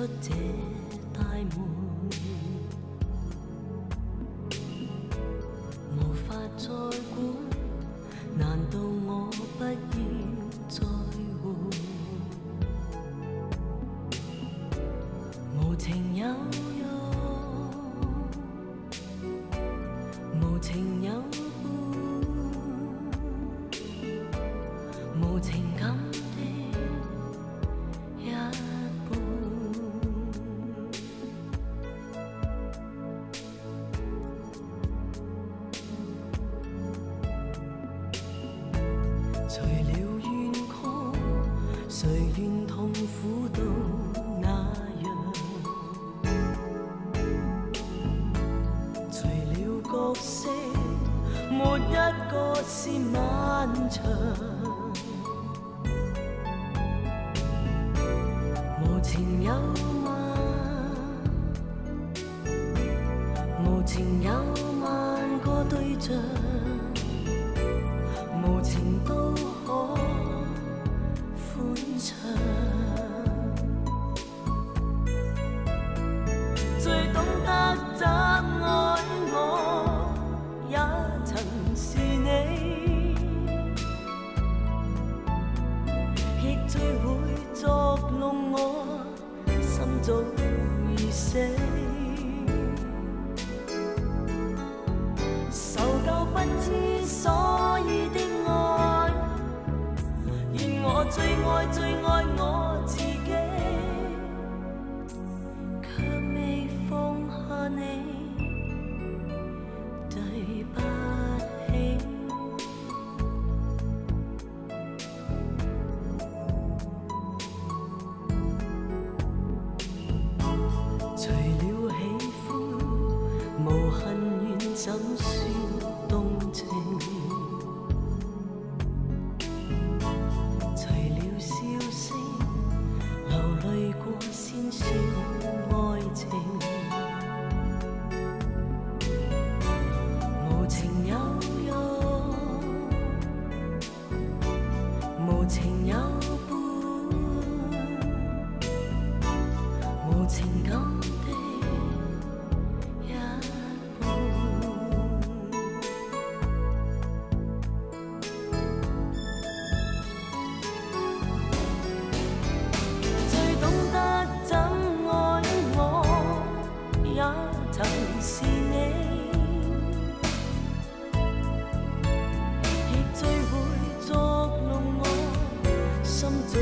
出這大門，無法再管，難道我不要再換？無情有用，無情有伴，無情感的一半。除了怨曲，誰願痛苦到那樣？除了角色，沒一個是漫長。無情有萬，無情有萬個對象，無情都可歡暢。最懂得怎愛我，也曾是你，亦最會作弄我，心早已死。受夠不知所以的愛，願我最愛最愛我自己，卻未放下你，對不起。除了喜歡，無恨怨怎算動情？除了笑聲，流淚過先算愛情。無情有用，無情有伴，無情感的一半。最懂得怎愛我，也曾是你，亦最會作弄我，心早